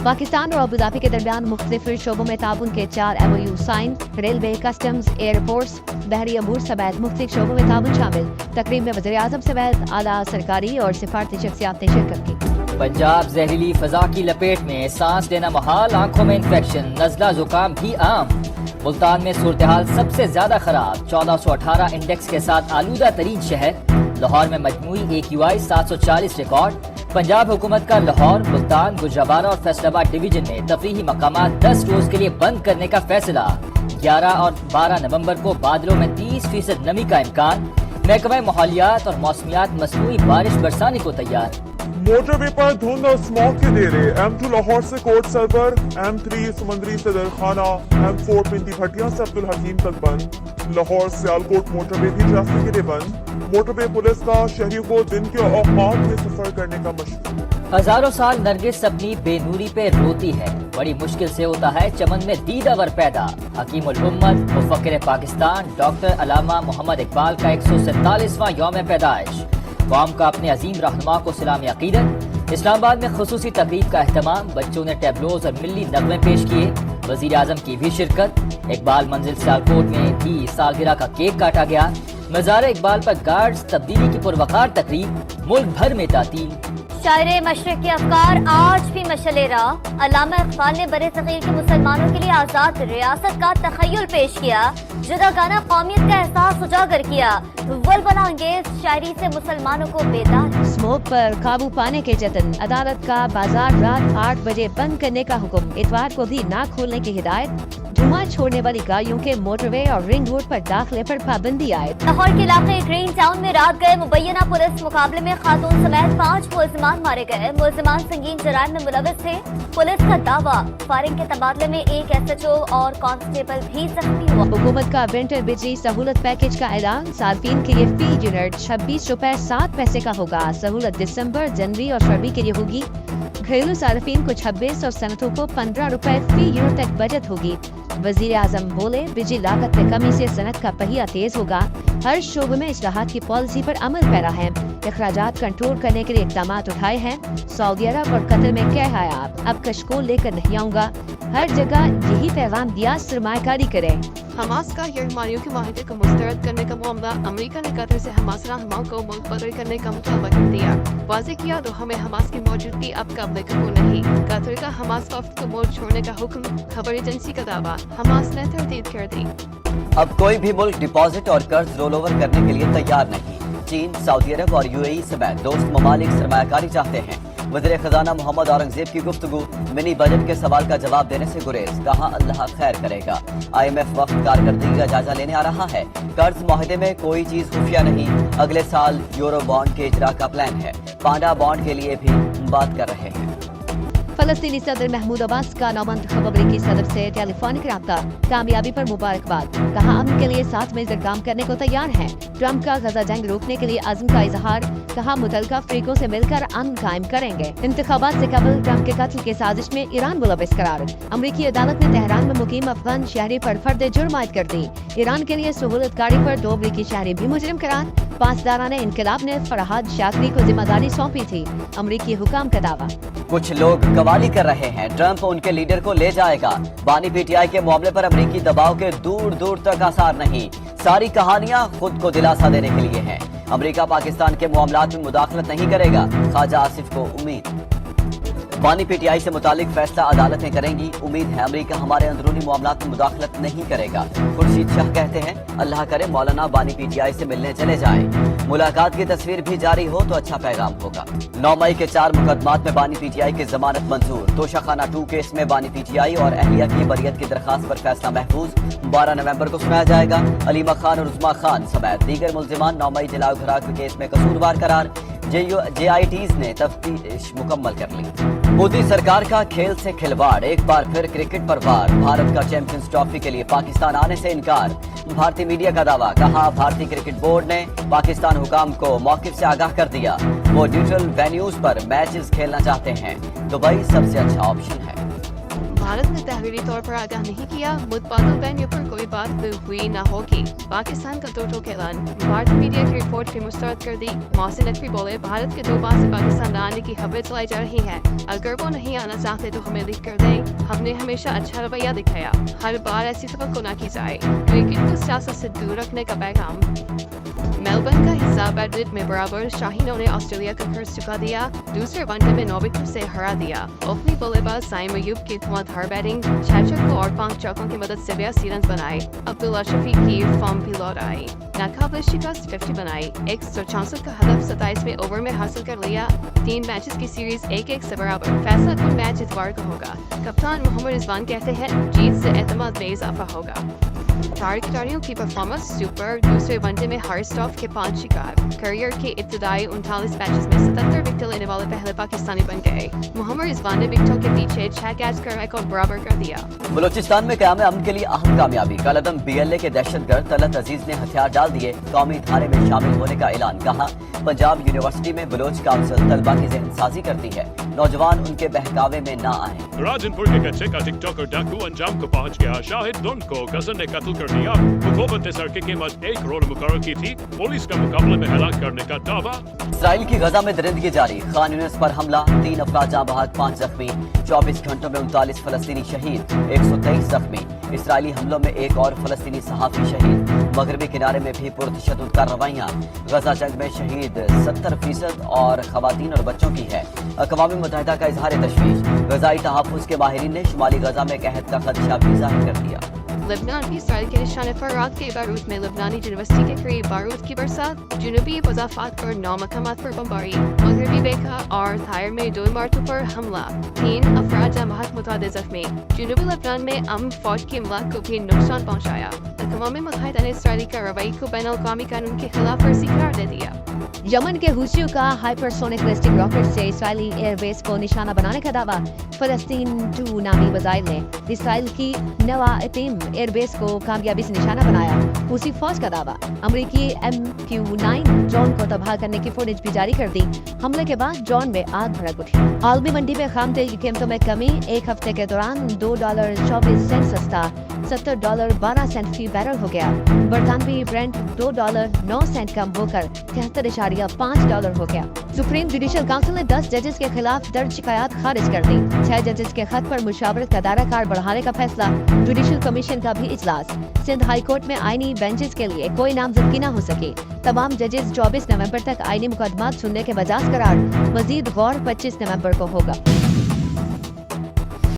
पाकिस्तान और अबूधाबी के दरमियान मुख्तलिफ शोबों में ताउन के 4 MOU sign. Railway, customs, airports, बहरी अमूर समेत मुख्तलिफ शोबों में ताउन शामिल। तकरीब में वज़ीर-ए-आज़म समेत आला सरकारी और सिफारती शख्सियात ने शिरकत की। पंजाब जहरीली फजा की लपेट में, सांस लेना मुहाल, आंखों में इन्फेक्शन, नज़ला जुकाम भी आम। मुल्तान में सूरत हाल सबसे ज्यादा खराब, 1418 इंडेक्स के साथ आलूदा तरीन शहर। लाहौर में मजमूई AQI 740 रिकॉर्ड। पंजाब हुकूमत का लाहौर, मुल्तान, गुजरावाला और फैसलाबाद डिवीजन में तफरीही मकामात 10 रोज के लिए बंद करने का फैसला। 11 और 12 नवंबर को बादलों में 30% नमी का इम्कान। महकमा माहौलियात और मौसमियात मसनूई बारिश बरसाने को तैयार। मोटरवे पर धुंध और स्मॉग के डेरे। M2 लाहौर से कोट सरवर, M3 समंदरी सदर खाना, M4 पिंडी भटिया से अब्दुल हकीम तक बंद। लाहौर सियालकोट मोटरवे भी ट्रैफिक के लिए बंद। मोटरवे पुलिस का शहरियों को दिन के औकात में सफर करने का मशवरा। हजारों साल नरगिस अपनी बेनूरी पे रोती है, बड़ी मुश्किल से होता है चमन में दीदावर पैदा। हकीमुल उम्मत, मुफक्किर पाकिस्तान डॉक्टर अलामा मोहम्मद इकबाल का 147वां यौम पैदाइश। कौम का अपने अजीम रहनुमा को सलाम अकीदत। इस्लामाबाद में खुसूसी तकरीब का एहतमाम, बच्चों ने टैबलोज और मिल्ली नगमे पेश किए। वजीर आजम की भी शिरकत। इकबाल मंजिल सियालकोट में भी सालगिरह का केक काटा गया। मज़ार इकबाल पर गार्ड्स तब्दीली की पुरवकार तकरीब, मुल्क भर में तातील। शायर मशरक़ के अफकार आज भी मशले राह। अल्लामा इकबाल ने बरे सग़ीर के मुसलमानों के लिए आज़ाद रियासत का तख़य्युल पेश किया। जुदागाना कौमियत का एहसास उजागर किया। वलवला अंगेज शायरी से मुसलमानों को बेदार। स्मोक पर काबू पाने के जतन। अदालत का बाजार रात 8 बजे बंद करने का हुक्म। इतवार को भी ना खोलने की हिदायत। धुआं छोड़ने वाली गाड़ियों के मोटरवे और रिंग रोड पर दाखिले पर पाबंदी आयद। लाहौर के इलाके ग्रीन टाउन में रात गए मुबैना पुलिस मुकाबले में खातून समेत 5 मुलजिमान मारे गए। मुलजिमान संगीन जराइम में मुलविस थे। पुलिस का दावा, फायरिंग के तबादले में एक SHO और कांस्टेबल भी जख्मी हुआ। हुकूमत का विंटर बिजली सहूलत पैकेज का ऐलान। सार्फिन के लिए फी यूनिट 26 रुपए 7 पैसे का होगा। सहूलत दिसंबर, जनवरी और फरवरी के लिए होगी। घरेलू सार्फिन को 26 और सनतों को 15 रुपए फी यूनिट तक बचत होगी। वजीर आजम बोले, बिजली लागत में कमी से सनत का पहिया तेज होगा। हर शोबे में इस्लाहात की पॉलिसी पर अमल पैरा है। अखराजात कंट्रोल करने के लिए इक़दाम उठाए हैं। सऊदी अरब और कतर में क्या है, अब कशकोल लेकर नहीं आऊंगा। हर जगह यही पैगाम दिया, सरमायाकारी करें। हमास का यरमानियों के माहिदे को मुस्तरद करने का मामला। अमेरिका ने कतर से हमास रहनुमा को मुल्क बदर करने का मुतालबा कर दिया। वाज़ेह किया तो हमें हमास की मौजूदगी अब काबिल कबूल नहीं। कतर का हमास वफ्द को मुल्क छोड़ने का हुक्म। खबर एजेंसी का दावा, हमास ने तरदीद कर दी। अब कोई भी मुल्क डिपॉजिट और कर्ज रोल ओवर करने के लिए तैयार नहीं। चीन, सऊदी अरब और UAE समेत दोस्त ममालिक सरमायाकारी चाहते हैं। वज़ीर खजाना मोहम्मद औरंगजेब की गुफ्तगू। मिनी बजट के सवाल का जवाब देने से गुरेज, कहा अल्लाह खैर करेगा। IMF वक्त कारकर्दगी का जायजा लेने आ रहा है। कर्ज माहिदे में कोई चीज खुफिया नहीं। अगले साल यूरो बॉन्ड के इजरा का प्लान है। पांडा बॉन्ड के लिए भी बात कर रहे हैं। फलस्तीनी सदर महमूद अब्बास का नौमंतखब अमरीकी सदर से टेलीफोनिक राब्ता। कामयाबी पर मुबारकबाद। कहा अमन के लिए साथ मिलकर काम करने को तैयार है। ट्रंप का गजा जंग रोकने के लिए अज़्म का इजहार। कहा मुतल्लिका फ़रीकों से मिलकर अमन कायम करेंगे। इंतखाबात से कबल ट्रंप के कत्ल की साजिश में ईरान मुलविस करार। अमरीकी अदालत ने तेहरान में मुकीम अफगान शहरी पर फर्द जुर्म आयद कर दी। ईरान के लिए सहूलतकारी पर 2 अमरीकी शहरी भी मुजरिम करार। पासदारान इनकलाब ने फरहाद शाकरी को जिम्मेदारी सौंपी थी। अमरीकी हुकाम का दावा। कुछ लोग कवाली कर रहे हैं, ट्रंप उनके लीडर को ले जाएगा। बानी PTI के मामले पर अमरीकी दबाव के दूर दूर तक आसार नहीं। सारी कहानियां खुद को दिलासा देने के लिए हैं। अमरीका पाकिस्तान के मामलात में मुदाखलत नहीं करेगा, ख्वाजा आसिफ को उम्मीद। बानी PTI से मुतालिक फैसला अदालतें करेंगी। उम्मीद है अमरीका हमारे अंदरूनी मामलात में मुदाखलत नहीं करेगा। खुर्शीद शाह कहते हैं, अल्लाह करे मौलाना बानी PTI से मिलने चले जाएं। मुलाकात की तस्वीर भी जारी हो तो अच्छा पैगाम होगा। 9 मई के 4 मुकदमात में बानी PTI की जमानत मंजूर। तोशाखाना 2 केस में बानी PTI और अहलिया की बरियत की दरखास्त पर फैसला महफूज। 12 नवंबर को सुनाया जाएगा। अलीमा खान और उस्मा खान समेत दीगर मुल्जिमान 9 मई जलाओ घराक केस में कसूरवार करार। JITs ने तफ्तीश मुकम्मल कर ली। मोदी सरकार का खेल से खिलवाड़, एक बार फिर क्रिकेट पर वार। भारत का चैंपियंस ट्रॉफी के लिए पाकिस्तान आने से इनकार। भारतीय मीडिया का दावा, कहा भारतीय क्रिकेट बोर्ड ने पाकिस्तान हुकाम को मौकिफ से आगाह कर दिया। वो न्यूट्रल वेन्यूज पर मैचेस खेलना चाहते हैं। दुबई सबसे अच्छा ऑप्शन है। भारत ने तहरीरी तौर पर आगाह नहीं किया, मुतबादल बैन पर कोई बात हुई न होगी। पाकिस्तान का दो टोक ऐलान, भारतीय मीडिया की रिपोर्ट भी मुस्तरद कर दी। मोहसिन नकवी बोले, भारत के 2 बार से पाकिस्तान न आने की खबरें चलाई जा रही हैं, अगर वो नहीं आना चाहते तो हमें लिख कर दें, हमने हमेशा अच्छा रवैया दिखाया, हर बार ऐसी तवक्को न की जाए। क्रिकेट को सियासत से दूर रखने का पैगाम। मेलबर्न का हिस्सा बैडमिंटन में बराबर, शाहीनों ने ऑस्ट्रेलिया का कर्ज चुका दिया, दूसरे वनडे में 9 विकेट से हरा दिया। ओपनिंग बल्लेबाज साइम अयूब की धुआंधार बैटिंग, 6 छक्कों और 5 चौकों की मदद से 82 रन बनाए। अब्दुल्ला शफीक की फॉर्म भी लौट आई, नाकाबिल शिकस्त 50 बनाई। 164 का हदफ 27वें ओवर में हासिल कर लिया। 3 मैचेस की सीरीज 1-1 से बराबर, फैसला कुल मैच इतवार को होगा। कप्तान मोहम्मद रिजवान कहते हैं, जीत से एतमाद में इजाफा होगा। चार खिलाड़ियों की परफॉर्मेंस सुपर, दूसरे वनडे में हर स्टॉफ के 5 शिकार। करियर के इब्तदाई 39 मैचेस में 77 विकेट लेने वाले पहले पाकिस्तानी बन गए। मोहम्मद रिजवान ने विकेटों के पीछे 6 कैच कर रिकॉर्ड बराबर कर दिया। बलूचिस्तान में क़याम अमन के लिए अहम कामयाबी, कलअदम BLA के दहशतगर्द तलत अजीज ने हथियार डाल दिए, कौमी धारे में शामिल होने का ऐलान। कहा, पंजाब यूनिवर्सिटी में बलोच काउंसिल तलबा की ज़हनसाजी करती है, नौजवान उनके बहकावे में ना आए। राजनपुर के कच्चे का टिकटॉकर डाकू अंजाम को पहुंच गया, शाहिद दुन को गजन ने कत्ल कर दिया। हुकूमत ने सर की कीमत 1 करोड़ मुकर्रर की थी, पुलिस का मुकाबले में हलाक करने का दावा। इसराइल की गजा में दरिंदगी जारी, खान यूनिस पर हमला, 3 अफराद जाँ बहक, 5 जख्मी। 24 घंटों में 39 फलस्तीनी शहीद, 123 जख्मी। इसराइली हमलों में एक और फलस्तीनी सहाफी शहीद। मगरबी किनारे में भी पुरतशद्दुद कार्रवाइयाँ, गजा जंग में शहीद 70% और खवातीन और बच्चों की है। अक़वाम मुत्तहिदा का इजहार तशवीश, गजाई तहफ़्फ़ुज़ के माहिरीन ने शुमाली गजा में कहत का खदशा भी जाहिर कर दिया। लेबनान भी इसराइल के निशाने पर रात के बारूद में लेबनानी यूनिवर्सिटी के करीब बारूद की बरसात, जुनूबी वज़ाफ़ात पर 9 मकामात पर बमबारी, मगरबी बेका और थायर में 2 इमारतों पर हमला, 3 अफराद जाँ बहक, मुतअद्दिद जख्मी। जुनूबी लेबनान में अमन फौज की इमलाक को भी नुकसान पहुँचाया। अक़वाम मुत्तहिदा ने इसराइली कार्रवाई को बैनुल-अक़वामी कानून की खिलाफ वर्जी करार दे दिया। यमन के हुसियों का हाइपरसोनिक बैलिस्टिक रॉकेट से इसराइली एयरबेस को निशाना बनाने का दावा। फलस्तीन 2 नामी वज़ाइर ने इसराइल की नवा एटीम एयरबेस को कामयाबी से निशाना बनाया। हुसी फौज का दावा, अमरीकी MQ-9 ड्रोन को तबाह करने की फुटेज भी जारी कर दी। हमले के बाद ड्रोन में आग भड़क उठी। आलमी मंडी में खाम तेल की कीमतों में कमी, 1 हफ्ते के दौरान $2.24 सस्ता, $70.12 फी बैरल हो गया। बरतानवी ब्रेंट $2.09 कम होकर $73.5 हो गया। सुप्रीम जुडिशल काउंसिल ने 10 जजेस के खिलाफ दर्ज शिकायत खारिज कर दी। 6 जजेस के खत पर मुशावरत का दायरा बढ़ाने का फैसला। जुडिशल कमीशन का भी इजलास। सिंध हाई कोर्ट में आईनी बेंचेस के लिए कोई नामजदगी न हो सकी। तमाम जजेस 24 नवंबर तक आईनी मुकदमात सुनने के वजाज करार। मजीद गौर 25 नवंबर को होगा।